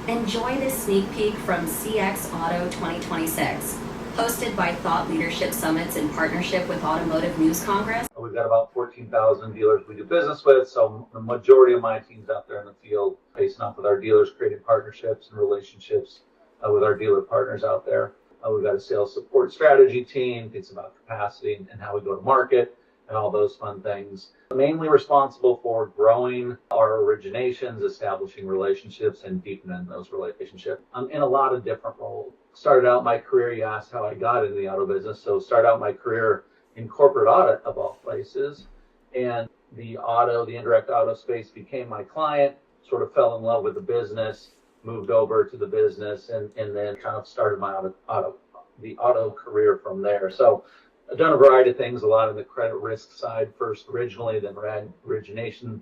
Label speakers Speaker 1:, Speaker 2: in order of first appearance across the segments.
Speaker 1: Enjoy this sneak peek from CX Auto 2026, hosted by Thought Leadership Summits in partnership with Automotive News Congress.
Speaker 2: We've got about 14,000 dealers we do business with, so the majority of my team's out there in the field facing off with our dealers, creating partnerships and relationships with our dealer partners out there. We've got a sales support strategy team. It's about capacity and how we go to market and all those fun things. Mainly responsible for growing our originations, establishing relationships, and deepening those relationships. I'm in a lot of different roles. Started out my career, you asked how I got into the auto business. So started out my career in corporate audit of all places. And the indirect auto space became my client, sort of fell in love with the business, moved over to the business, and then kind of started my auto career from there. So I've done a variety of things, a lot of the credit risk side first originally, then ran origination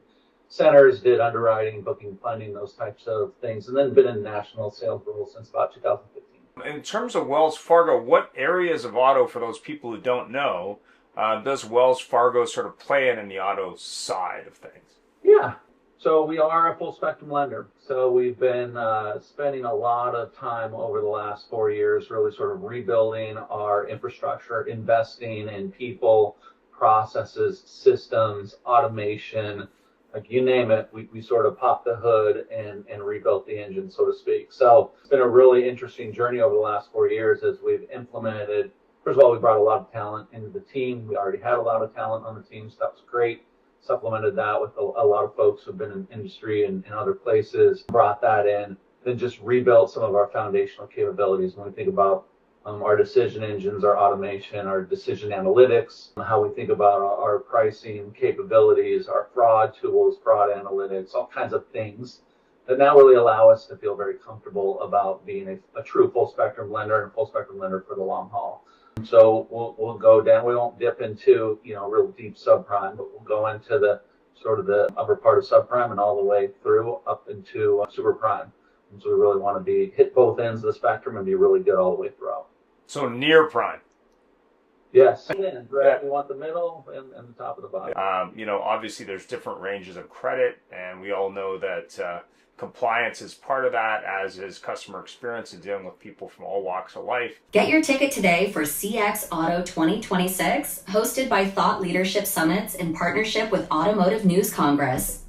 Speaker 2: centers, did underwriting, booking, funding, those types of things, and then been in national sales roles since about 2015.
Speaker 3: In terms of Wells Fargo, what areas of auto, for those people who don't know, does Wells Fargo sort of play in the auto side of things?
Speaker 2: Yeah. So we are a full spectrum lender. So we've been spending a lot of time over the last 4 years really sort of rebuilding our infrastructure, investing in people, processes, systems, automation, like you name it, we sort of popped the hood and rebuilt the engine, so to speak. So it's been a really interesting journey over the last 4 years as we've implemented. First of all, we brought a lot of talent into the team. We already had a lot of talent on the team, so that was great. Supplemented that with a lot of folks who've been in industry and other places, brought that in, then just rebuilt some of our foundational capabilities. When we think about our decision engines, our automation, our decision analytics, how we think about our pricing capabilities, our fraud tools, fraud analytics, all kinds of things that now really allow us to feel very comfortable about being a true full spectrum lender and full spectrum lender for the long haul. So we'll go down. We won't dip into real deep subprime, but we'll go into the sort of the upper part of subprime and all the way through up into super prime. And so we really want to hit both ends of the spectrum and be really good all the way throughout.
Speaker 3: So near prime.
Speaker 2: Yes, right. We want the middle and the top of the bottom.
Speaker 3: Obviously there's different ranges of credit, and we all know that compliance is part of that, as is customer experience and dealing with people from all walks of life.
Speaker 1: Get your ticket today for CX Auto 2026, hosted by Thought Leadership Summits in partnership with Automotive News Congress.